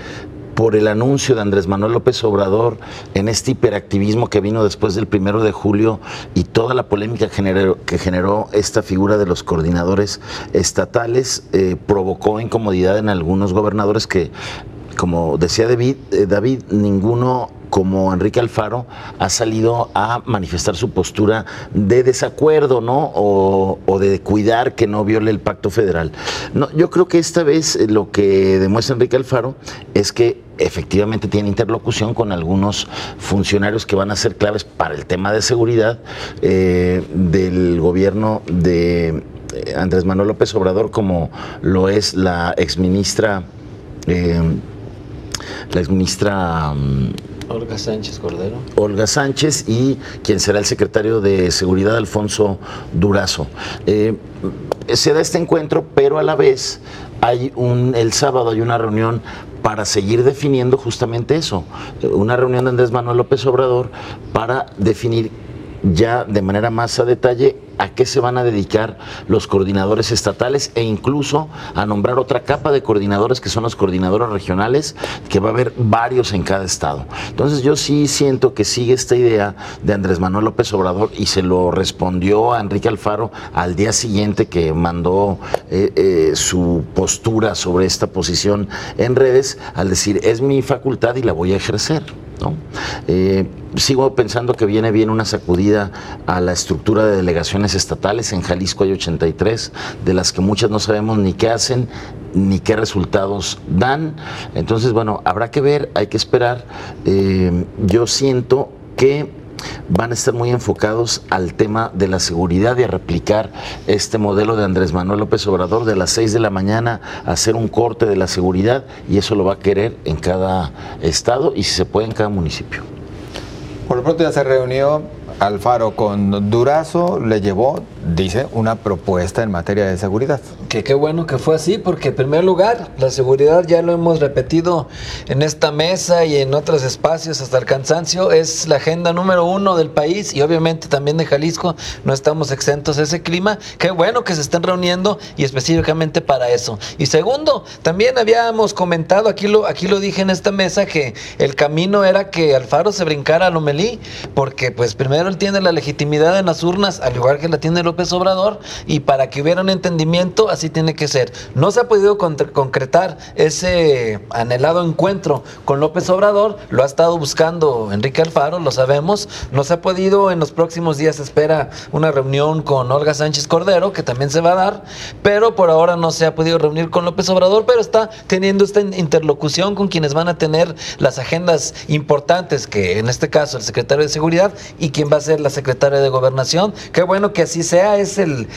[SPEAKER 6] por el anuncio de Andrés Manuel López Obrador, en este hiperactivismo que vino después del 1 de julio y toda la polémica que generó esta figura de los coordinadores estatales, provocó incomodidad en algunos gobernadores que, como decía David, ninguno como Enrique Alfaro ha salido a manifestar su postura de desacuerdo, ¿no? O de cuidar que no viole el pacto federal. No, yo creo que esta vez lo que demuestra Enrique Alfaro es que efectivamente tiene interlocución con algunos funcionarios que van a ser claves para el tema de seguridad del gobierno de Andrés Manuel López Obrador, como lo es la exministra
[SPEAKER 3] Olga Sánchez Cordero.
[SPEAKER 6] Olga Sánchez, y quien será el secretario de Seguridad, Alfonso Durazo. Se da este encuentro, pero a la vez el sábado hay una reunión para seguir definiendo justamente eso, una reunión de Andrés Manuel López Obrador para definir ya de manera más a detalle a qué se van a dedicar los coordinadores estatales e incluso a nombrar otra capa de coordinadores que son los coordinadores regionales, que va a haber varios en cada estado. Entonces yo sí siento que sigue esta idea de Andrés Manuel López Obrador, y se lo respondió a Enrique Alfaro al día siguiente que mandó su postura sobre esta posición en redes, al decir: es mi facultad y la voy a ejercer, ¿no? Sigo pensando que viene bien una sacudida a la estructura de delegaciones estatales. En Jalisco hay 83, de las que muchas no sabemos ni qué hacen ni qué resultados dan. Entonces, bueno, habrá que ver, hay que esperar. Yo siento que van a estar muy enfocados al tema de la seguridad y a replicar este modelo de Andrés Manuel López Obrador de las 6 de la mañana, hacer un corte de la seguridad, y eso lo va a querer en cada estado y, si se puede, en cada municipio.
[SPEAKER 1] Por lo pronto ya se reunió Alfaro con Durazo, le llevó, dice, una propuesta en materia de seguridad.
[SPEAKER 3] Que qué bueno que fue así, porque en primer lugar, la seguridad, ya lo hemos repetido en esta mesa y en otros espacios hasta el cansancio, es la agenda número 1 del país, y obviamente también de Jalisco. No estamos exentos de ese clima. Qué bueno que se estén reuniendo, y específicamente para eso. Y segundo, también habíamos comentado, aquí lo dije en esta mesa, que el camino era que Alfaro se brincara a Lomelí, porque pues primero él tiene la legitimidad en las urnas, al igual que la tiene López Obrador, y para que hubiera un entendimiento, así tiene que ser. No se ha podido concretar ese anhelado encuentro con López Obrador, lo ha estado buscando Enrique Alfaro, lo sabemos. No se ha podido. En los próximos días se espera una reunión con Olga Sánchez Cordero, que también se va a dar, pero por ahora no se ha podido reunir con López Obrador, pero está teniendo esta interlocución con quienes van a tener las agendas importantes, que en este caso el secretario de Seguridad y quien va a ser la secretaria de Gobernación. Qué bueno que así sea, es el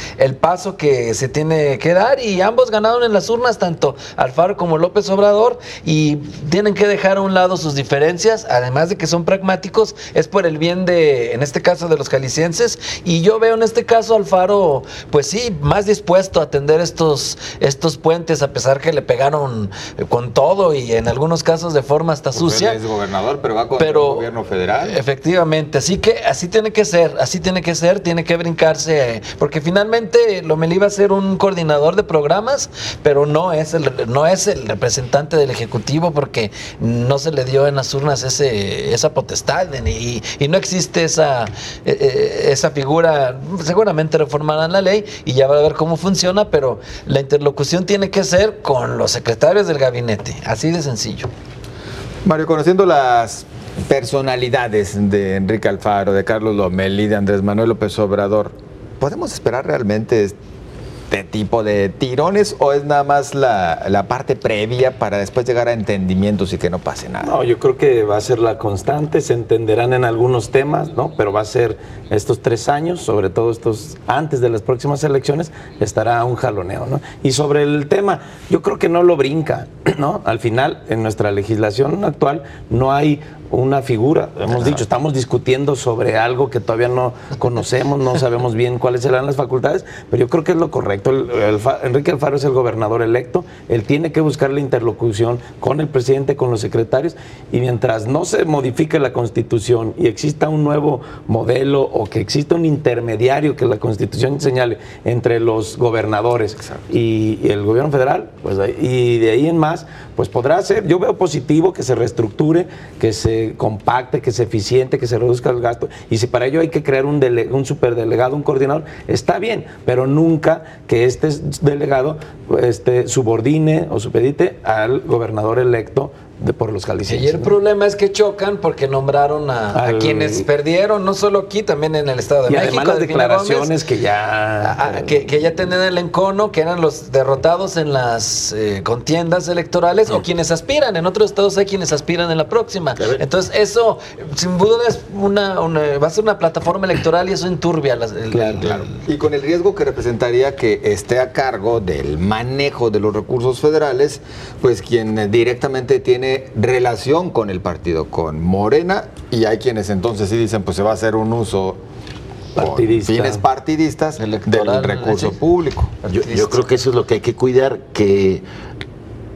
[SPEAKER 3] paso que se tiene que dar, y ambos ganaron en las urnas, tanto Alfaro como López Obrador, y tienen que dejar a un lado sus diferencias, además de que son pragmáticos, es por el bien de, en este caso, de los jaliscienses, y yo veo en este caso Alfaro, pues sí, más dispuesto a atender estos puentes, a pesar que le pegaron con todo y en algunos casos de forma hasta sucia.
[SPEAKER 1] Él es gobernador, pero va contra el gobierno federal.
[SPEAKER 3] Efectivamente, así que así tiene que ser, tiene que brincarse, porque finalmente Lomelí va a ser un coordinador de programas, pero no es el representante del Ejecutivo, porque no se le dio en las urnas esa potestad, y no existe esa figura. Seguramente reformarán la ley y ya va a ver cómo funciona, pero la interlocución tiene que ser con los secretarios del gabinete, así de sencillo.
[SPEAKER 1] Mario, conociendo las personalidades de Enrique Alfaro, de Carlos Lomelí, de Andrés Manuel López Obrador, ¿podemos esperar realmente este tipo de tirones, o es nada más la parte previa para después llegar a entendimientos y que no pase nada?
[SPEAKER 4] No, yo creo que va a ser la constante, se entenderán en algunos temas, ¿no? Pero va a ser estos 3 años, sobre todo estos antes de las próximas elecciones, estará un jaloneo, ¿no? Y sobre el tema, yo creo que no lo brinca, ¿no? Al final, en nuestra legislación actual no hay una figura, hemos dicho, estamos discutiendo sobre algo que todavía no conocemos, no sabemos bien cuáles serán las facultades, pero yo creo que es lo correcto. Enrique Alfaro es el gobernador electo, él tiene que buscar la interlocución con el presidente, con los secretarios, y mientras no se modifique la Constitución y exista un nuevo modelo, o que exista un intermediario que la Constitución señale entre los gobernadores y el gobierno federal, pues y de ahí en más, pues podrá ser. Yo veo positivo que se reestructure, que se compacte, que sea eficiente, que se reduzca el gasto, y si para ello hay que crear un superdelegado, un coordinador, está bien, pero nunca que este delegado subordine o supedite al gobernador electo por los jaliscienses.
[SPEAKER 3] Y el problema es que chocan porque nombraron a quienes perdieron, no solo aquí, también en el Estado de
[SPEAKER 4] y
[SPEAKER 3] México.
[SPEAKER 4] Además las declaraciones Gómez, que ya...
[SPEAKER 3] que ya tenían el encono, que eran los derrotados en las contiendas electorales o quienes aspiran. En otros estados hay quienes aspiran en la próxima. Entonces eso, sin duda, es va a ser una plataforma electoral y eso enturbia.
[SPEAKER 1] Claro. Y con el riesgo que representaría que esté a cargo del manejo de los recursos federales, pues quien directamente tiene relación con el partido, con Morena, y hay quienes entonces sí dicen, pues se va a hacer un uso partidista, con fines partidistas electoral, del recurso público.
[SPEAKER 6] Yo creo que eso es lo que hay que cuidar, que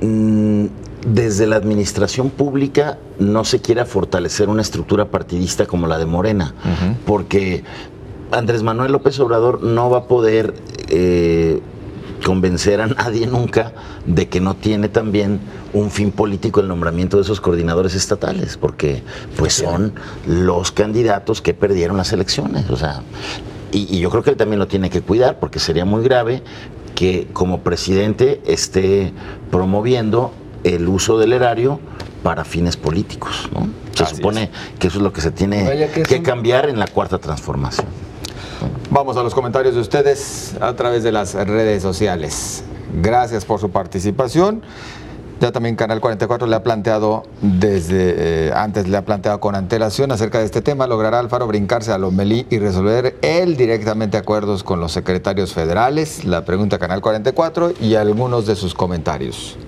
[SPEAKER 6] desde la administración pública no se quiera fortalecer una estructura partidista como la de Morena, porque Andrés Manuel López Obrador no va a poder convencer a nadie nunca de que no tiene también un fin político el nombramiento de esos coordinadores estatales, porque pues son los candidatos que perdieron las elecciones, o sea, y yo creo que él también lo tiene que cuidar, porque sería muy grave que como presidente esté promoviendo el uso del erario para fines políticos, ¿no? Se supone que eso es lo que se tiene que cambiar en la cuarta transformación.
[SPEAKER 1] Vamos a los comentarios de ustedes a través de las redes sociales. Gracias por su participación. Ya también Canal 44 le ha planteado antes le ha planteado con antelación acerca de este tema. ¿Logrará Alfaro brincarse a Lomelí y resolver él directamente acuerdos con los secretarios federales? La pregunta Canal 44 y algunos de sus comentarios.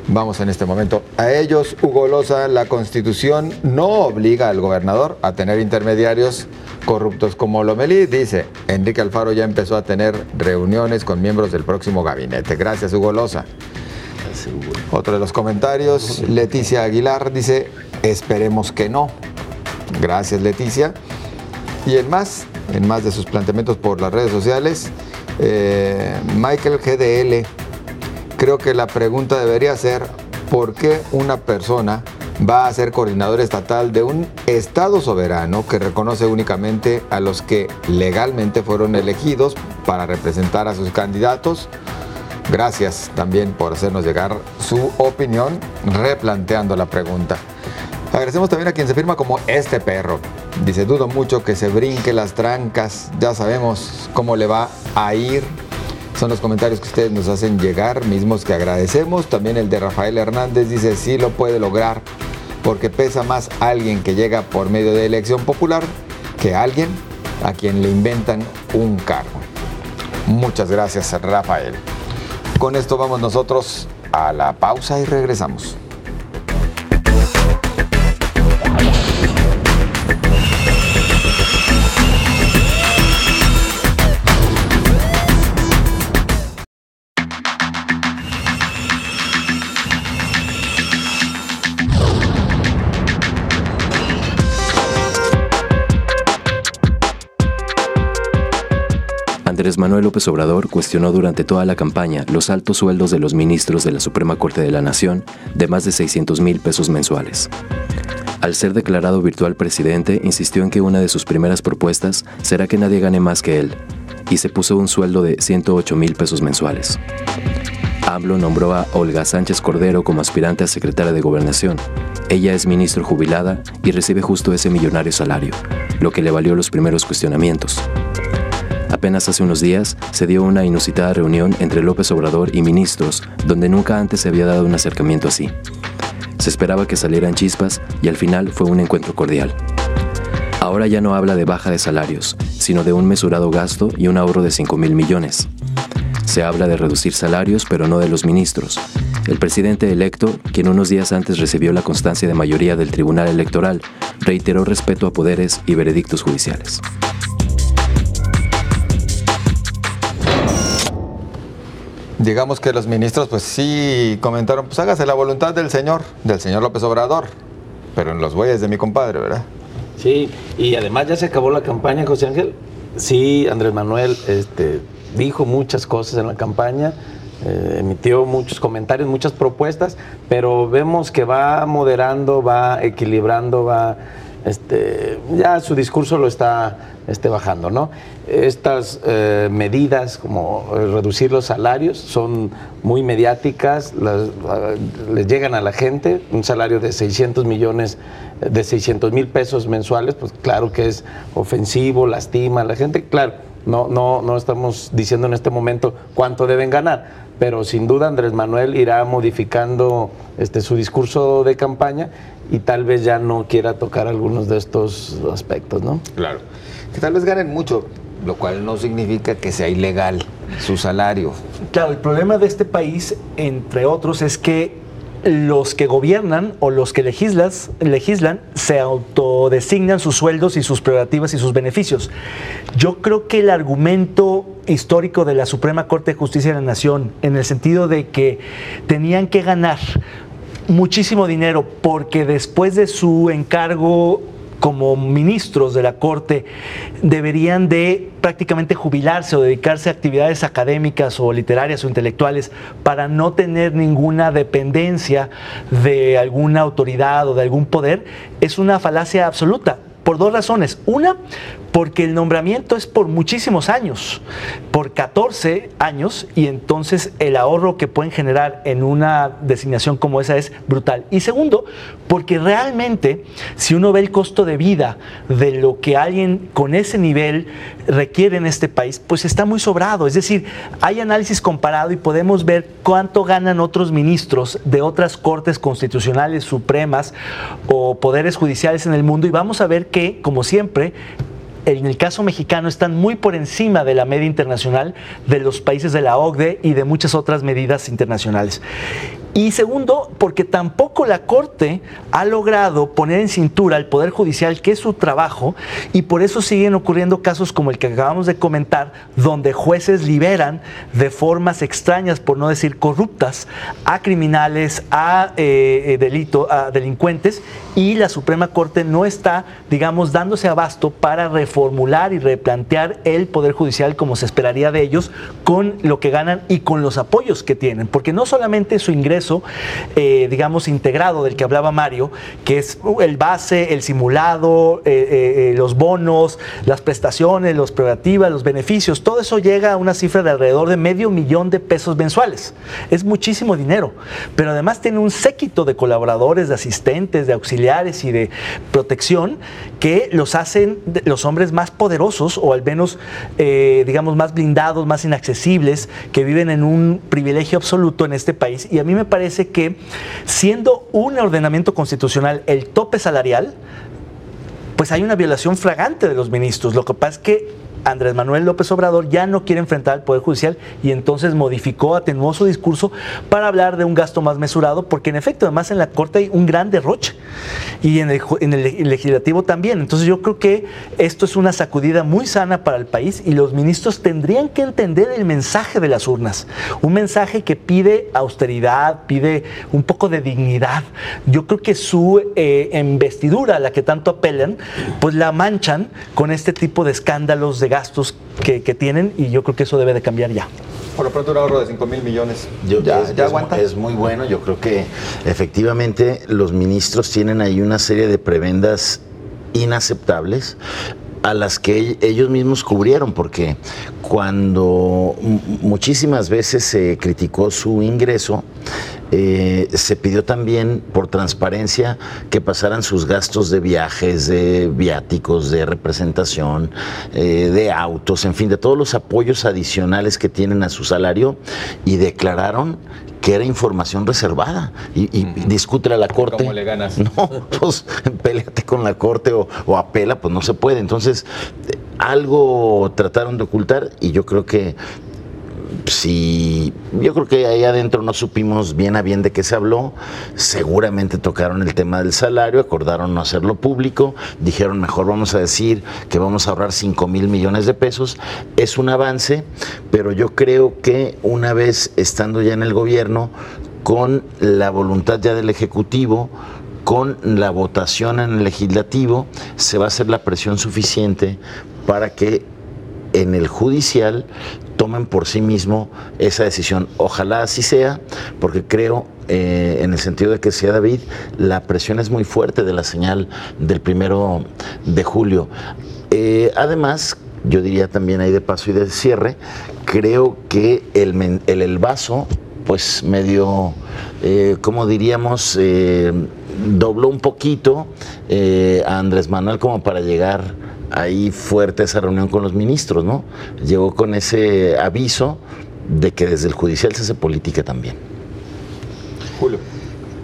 [SPEAKER 1] Vamos en este momento a ellos. Hugo Loza, la Constitución no obliga al gobernador a tener intermediarios corruptos como Lomelí, dice. Enrique Alfaro ya empezó a tener reuniones con miembros del próximo gabinete. Gracias, Hugo Loza. Otro de los comentarios, Leticia Aguilar dice, esperemos que no. Gracias, Leticia. Y en más de sus planteamientos por las redes sociales, Michael GDL, creo que la pregunta debería ser, ¿por qué una persona va a ser coordinador estatal de un estado soberano que reconoce únicamente a los que legalmente fueron elegidos para representar a sus candidatos? Gracias también por hacernos llegar su opinión, replanteando la pregunta. Agradecemos también a quien se firma como Este Perro. Dice, dudo mucho que se brinque las trancas, ya sabemos cómo le va a ir. Son los comentarios que ustedes nos hacen llegar, mismos que agradecemos. También el de Rafael Hernández dice, sí lo puede lograr, porque pesa más alguien que llega por medio de elección popular que alguien a quien le inventan un cargo. Muchas gracias, Rafael. Con esto vamos nosotros a la pausa y regresamos.
[SPEAKER 2] Andrés Manuel López Obrador cuestionó durante toda la campaña los altos sueldos de los ministros de la Suprema Corte de la Nación de más de 600,000 pesos mensuales. Al ser declarado virtual presidente, insistió en que una de sus primeras propuestas será que nadie gane más que él, y se puso un sueldo de 108,000 pesos mensuales. AMLO nombró a Olga Sánchez Cordero como aspirante a secretaria de Gobernación. Ella es ministro jubilada y recibe justo ese millonario salario, lo que le valió los primeros cuestionamientos. Apenas hace unos días se dio una inusitada reunión entre López Obrador y ministros, donde nunca antes se había dado un acercamiento así. Se esperaba que salieran chispas y al final fue un encuentro cordial. Ahora ya no habla de baja de salarios, sino de un mesurado gasto y un ahorro de 5,000 millones. Se habla de reducir salarios, pero no de los ministros. El presidente electo, quien unos días antes recibió la constancia de mayoría del Tribunal Electoral, reiteró respeto a poderes y veredictos judiciales.
[SPEAKER 1] Digamos que los ministros pues sí comentaron, pues hágase la voluntad del señor López Obrador, pero en los bueyes de mi compadre, ¿verdad?
[SPEAKER 4] Sí, y además ya se acabó la campaña, José Ángel. Sí, Andrés Manuel dijo muchas cosas en la campaña, emitió muchos comentarios, muchas propuestas, pero vemos que va moderando, va equilibrando, va ya su discurso lo está bajando, ¿no? Estas medidas como reducir los salarios son muy mediáticas, les llegan a la gente. Un salario de 600,000 pesos mensuales, pues claro que es ofensivo, lastima a la gente. Claro, no estamos diciendo en este momento cuánto deben ganar, pero sin duda Andrés Manuel irá modificando su discurso de campaña y tal vez ya no quiera tocar algunos de estos aspectos, ¿no?
[SPEAKER 1] Claro. Que tal vez ganen mucho, lo cual no significa que sea ilegal su salario.
[SPEAKER 5] Claro, el problema de este país, entre otros, es que los que gobiernan o los que legislan se autodesignan sus sueldos y sus prerrogativas y sus beneficios. Yo creo que el argumento histórico de la Suprema Corte de Justicia de la Nación, en el sentido de que tenían que ganar muchísimo dinero porque después de su encargo como ministros de la Corte deberían de prácticamente jubilarse o dedicarse a actividades académicas o literarias o intelectuales para no tener ninguna dependencia de alguna autoridad o de algún poder, es una falacia absoluta. Por dos razones. Una, porque el nombramiento es por muchísimos años, por 14 años, y entonces el ahorro que pueden generar en una designación como esa es brutal. Y segundo, porque realmente, si uno ve el costo de vida de lo que alguien con ese nivel requiere en este país, pues está muy sobrado. Es decir, hay análisis comparado y podemos ver cuánto ganan otros ministros de otras cortes constitucionales, supremas o poderes judiciales en el mundo, y vamos a ver que, como siempre, en el caso mexicano están muy por encima de la media internacional de los países de la OCDE y de muchas otras medidas internacionales. Y segundo, porque tampoco la Corte ha logrado poner en cintura al Poder Judicial, que es su trabajo, y por eso siguen ocurriendo casos como el que acabamos de comentar, donde jueces liberan de formas extrañas, por no decir corruptas, a criminales, a delincuentes, y la Suprema Corte no está, digamos, dándose abasto para reformular y replantear el Poder Judicial como se esperaría de ellos, con lo que ganan y con los apoyos que tienen, porque no solamente su ingreso digamos integrado del que hablaba Mario, que es el base, el simulado, los bonos, las prestaciones, las prerrogativas, los beneficios, todo eso llega a una cifra de alrededor de $500,000 de pesos mensuales. Es muchísimo dinero, pero además tiene un séquito de colaboradores, de asistentes, de auxiliares y de protección que los hacen los hombres más poderosos, o al menos digamos más blindados, más inaccesibles, que viven en un privilegio absoluto en este país. Y a mí me parece que, siendo un ordenamiento constitucional el tope salarial, pues hay una violación flagrante de los ministros. Lo que pasa es que Andrés Manuel López Obrador ya no quiere enfrentar al Poder Judicial y entonces atenuó su discurso para hablar de un gasto más mesurado, porque en efecto además en la Corte hay un gran derroche y en el Legislativo también. Entonces yo creo que esto es una sacudida muy sana para el país y los ministros tendrían que entender el mensaje de las urnas, un mensaje que pide austeridad, pide un poco de dignidad. Yo creo que su investidura, a la que tanto apelan, pues la manchan con este tipo de escándalos de gastos que tienen, y yo creo que eso debe de cambiar ya.
[SPEAKER 1] Por lo pronto un ahorro de $5,000 millones.
[SPEAKER 6] ¿Ya aguanta? Es muy bueno. Yo creo que efectivamente los ministros tienen ahí una serie de prebendas inaceptables a las que ellos mismos cubrieron, porque cuando muchísimas veces se criticó su ingreso, se pidió también por transparencia que pasaran sus gastos de viajes, de viáticos, de representación, de autos, en fin, de todos los apoyos adicionales que tienen a su salario, y declararon que era información reservada y discútela a la Corte.
[SPEAKER 1] ¿Cómo le ganas?
[SPEAKER 6] No, pues péleate con la Corte o apela, pues no se puede. Entonces, algo trataron de ocultar, y yo creo que ahí adentro no supimos bien a bien de qué se habló. Seguramente tocaron el tema del salario, acordaron no hacerlo público, dijeron mejor vamos a decir que vamos a ahorrar $5,000 millones de pesos. Es un avance, pero yo creo que una vez estando ya en el gobierno, con la voluntad ya del Ejecutivo, con la votación en el Legislativo, se va a hacer la presión suficiente para que en el Judicial tomen por sí mismo esa decisión. Ojalá así sea, porque creo en el sentido de que sea David, la presión es muy fuerte de la señal del 1 de julio. Además, yo diría también ahí de paso y de cierre, creo que el vaso, pues medio, como diríamos, dobló un poquito a Andrés Manuel como para llegar ahí fuerte a esa reunión con los ministros, ¿no? Llegó con ese aviso de que desde el judicial se hace política también.
[SPEAKER 1] Julio.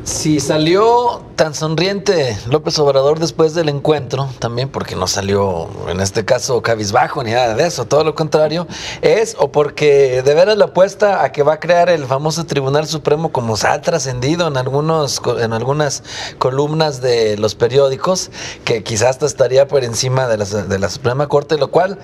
[SPEAKER 3] Si salió tan sonriente López Obrador después del encuentro, también porque no salió, en este caso, cabizbajo ni nada de eso, todo lo contrario, es o porque de veras le apuesta a que va a crear el famoso Tribunal Supremo, como se ha trascendido en algunas columnas de los periódicos, que quizás hasta estaría por encima de la Suprema Corte, lo cual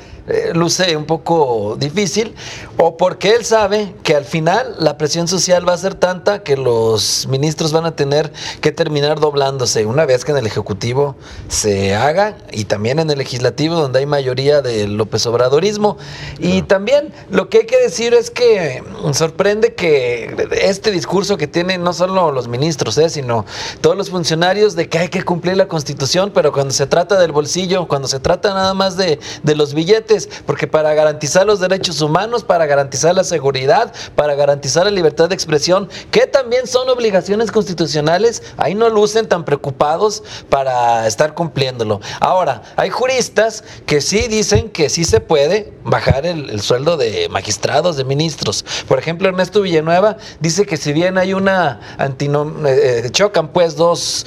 [SPEAKER 3] luce un poco difícil, o porque él sabe que al final la presión social va a ser tanta que los ministros van a tener que terminar doblándose una vez que en el Ejecutivo se haga, y también en el Legislativo, donde hay mayoría del López Obradorismo. Y también lo que hay que decir es que sorprende que este discurso que tienen no solo los ministros, sino todos los funcionarios, de que hay que cumplir la Constitución, pero cuando se trata del bolsillo, cuando se trata nada más de los billetes, porque para garantizar los derechos humanos, para garantizar la seguridad, para garantizar la libertad de expresión, que también son obligaciones constitucionales, ahí no lucen tan preocupados para estar cumpliéndolo. Ahora, hay juristas que sí dicen que sí se puede bajar el sueldo de magistrados, de ministros. Por ejemplo, Ernesto Villanueva dice que si bien hay una chocan pues dos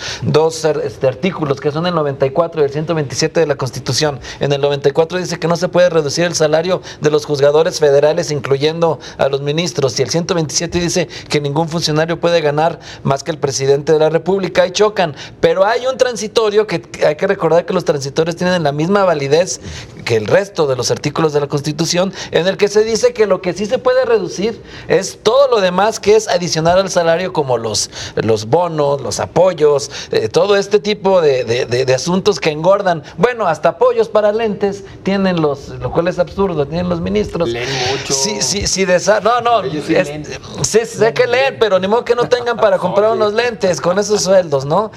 [SPEAKER 3] artículos, que son el 94 y el 127 de la Constitución. En el 94 dice que no se puede reducir el salario de los juzgadores federales, incluyendo a los ministros, y el 127 dice que ningún funcionario puede ganar más que el presidente de la República, y chocan. Pero hay un transitorio que hay que recordar que los transitorios tienen la misma validez que el resto de los artículos de la Constitución, en el que se dice que lo que sí se puede reducir es todo lo demás que es adicionar al salario, como los bonos, los apoyos, todo este tipo de asuntos que engordan. Bueno, hasta apoyos para lentes tienen lo cual es absurdo, tienen los ministros.
[SPEAKER 1] Leen mucho.
[SPEAKER 3] Sé que leen, pero ni modo que no tengan para comprar unos lentes con esos sueldos, ¿no?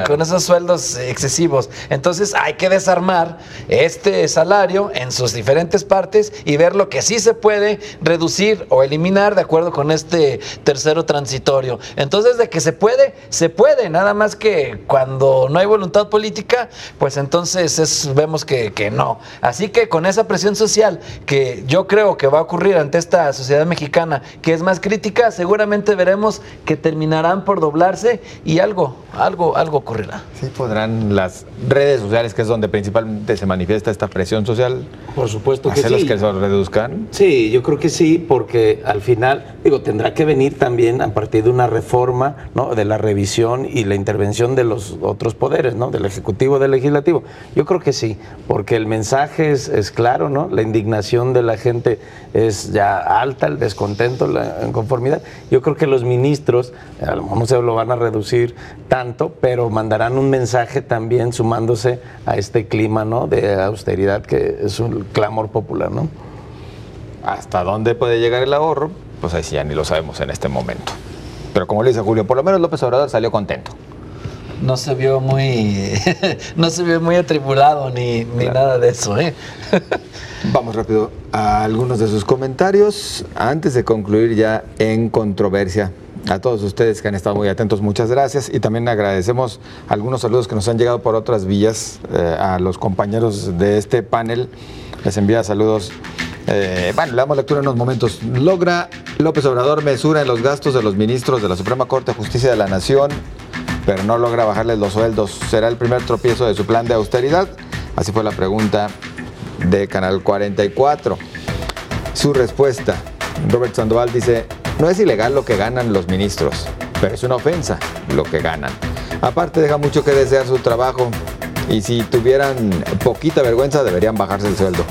[SPEAKER 3] Con esos sueldos excesivos. Entonces hay que desarmar este salario en sus diferentes partes y ver lo que sí se puede reducir o eliminar de acuerdo con este tercero transitorio. Entonces, de que se puede, nada más que cuando no hay voluntad política, pues entonces vemos que no. Así que con esa presión social que yo creo que va a ocurrir ante esta sociedad mexicana, que es más crítica, seguramente veremos que terminarán por doblarse y algo ocurrirá.
[SPEAKER 1] Sí, podrán las redes sociales, que es donde principalmente se manifiesta esta presión social,
[SPEAKER 4] por supuesto que
[SPEAKER 1] hacerlos
[SPEAKER 4] sí.
[SPEAKER 1] que se reduzcan.
[SPEAKER 4] Sí, yo creo que sí, porque al final, tendrá que venir también a partir de una reforma, ¿no?, de la revisión y la intervención de los otros poderes, ¿no?, del Ejecutivo, del Legislativo. Yo creo que sí, porque el mensaje es claro, ¿no? La indignación de la gente es ya alta, el descontento, la inconformidad. Yo creo que los ministros, a lo mejor no se lo van a reducir tanto, pero mandarán un mensaje también sumándose a este clima, ¿no?, de austeridad que es un clamor popular, ¿no?
[SPEAKER 1] ¿Hasta dónde puede llegar el ahorro? Pues ahí sí ya ni lo sabemos en este momento. Pero como le dice Julio, por lo menos López Obrador salió contento.
[SPEAKER 3] No se vio muy atribulado ni nada de eso,
[SPEAKER 1] Vamos rápido a algunos de sus comentarios antes de concluir ya en controversia. A todos ustedes que han estado muy atentos, muchas gracias, y también agradecemos algunos saludos que nos han llegado por otras vías a los compañeros de este panel. Les envía saludos. Le damos lectura en unos momentos. Logra López Obrador mesura en los gastos de los ministros de la Suprema Corte de Justicia de la Nación, pero no logra bajarles los sueldos. ¿Será el primer tropiezo de su plan de austeridad? Así fue la pregunta de Canal 44. Su respuesta, Robert Sandoval dice: no es ilegal lo que ganan los ministros, pero es una ofensa lo que ganan. Aparte, deja mucho que desear su trabajo, y si tuvieran poquita vergüenza deberían bajarse el sueldo.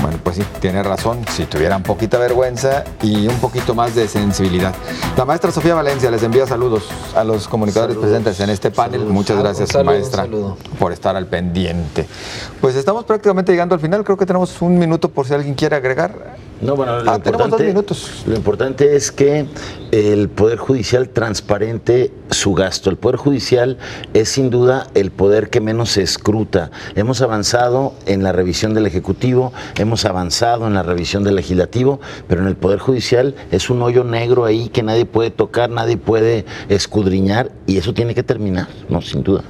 [SPEAKER 1] Bueno, pues sí, tiene razón, si tuvieran poquita vergüenza y un poquito más de sensibilidad. La maestra Sofía Valencia les envía saludos a los comunicadores presentes en este panel. Muchas gracias, maestra, por estar al pendiente. Pues estamos prácticamente llegando al final. Creo que tenemos un minuto por si alguien quiere agregar.
[SPEAKER 6] No, bueno,
[SPEAKER 1] tenemos 2 minutos.
[SPEAKER 6] Lo importante es que el Poder Judicial transparente su gasto. El Poder Judicial es sin duda el poder que menos se escruta. Hemos avanzado en la revisión del Ejecutivo, hemos avanzado en la revisión del Legislativo, pero en el Poder Judicial es un hoyo negro ahí que nadie puede tocar, nadie puede escudriñar, y eso tiene que terminar, no, sin duda.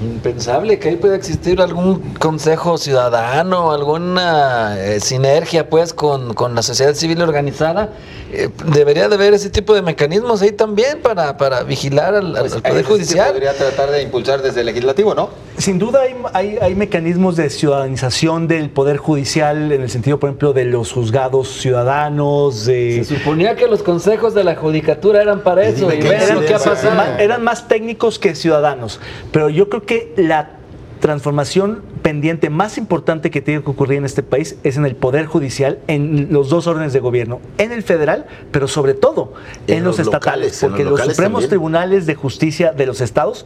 [SPEAKER 3] Impensable que ahí pueda existir algún consejo ciudadano, alguna sinergia pues con la sociedad civil organizada. Debería de haber ese tipo de mecanismos ahí también para vigilar al Poder Judicial.
[SPEAKER 1] Podría tratar de impulsar desde el Legislativo, ¿no?
[SPEAKER 5] Sin duda hay mecanismos de ciudadanización del Poder Judicial en el sentido, por ejemplo, de los juzgados ciudadanos.
[SPEAKER 3] Se suponía que los consejos de la judicatura eran para eso y vean lo que ha pasado.
[SPEAKER 5] Eran más técnicos que ciudadanos, pero yo creo que la transformación pendiente más importante que tiene que ocurrir en este país es en el Poder Judicial, en los 2 órdenes de gobierno, en el federal, pero sobre todo en los estatales, porque los supremos también. Tribunales de justicia de los estados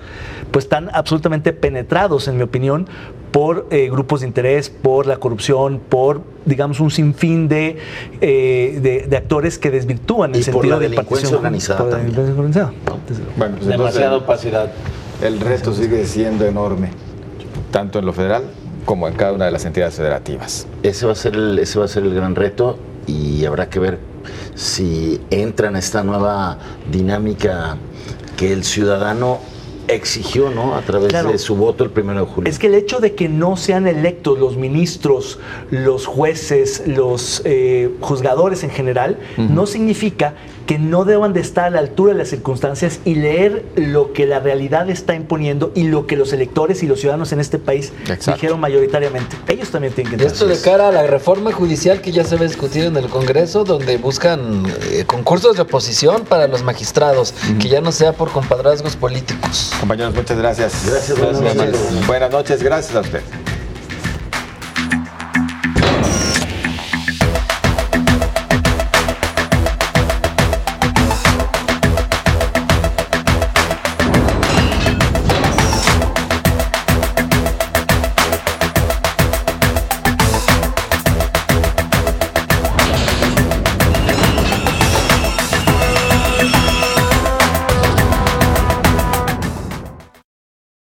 [SPEAKER 5] pues están absolutamente penetrados, en mi opinión, por grupos de interés, por la corrupción, por, digamos, un sinfín de actores que desvirtúan el sentido de
[SPEAKER 6] delincuencia organizada.
[SPEAKER 5] Por la delincuencia organizada.
[SPEAKER 1] Bueno, pues
[SPEAKER 4] Demasiada opacidad.
[SPEAKER 1] El reto sigue siendo enorme, tanto en lo federal como en cada una de las entidades federativas.
[SPEAKER 6] Ese va a ser el gran reto, y habrá que ver si entra en esta nueva dinámica que el ciudadano exigió, ¿no?, a través de su voto el 1 de julio.
[SPEAKER 5] Es que el hecho de que no sean electos los ministros, los jueces, los juzgadores en general, no significa que no deban de estar a la altura de las circunstancias y leer lo que la realidad está imponiendo y lo que los electores y los ciudadanos en este país dijeron mayoritariamente. Ellos también tienen que
[SPEAKER 3] entender. Esto de cara a la reforma judicial que ya se va a discutir en el Congreso, donde buscan concursos de oposición para los magistrados, que ya no sea por compadrazgos políticos.
[SPEAKER 1] Compañeros, muchas gracias.
[SPEAKER 6] Gracias, buenas noches.
[SPEAKER 1] Buenas noches, gracias a usted.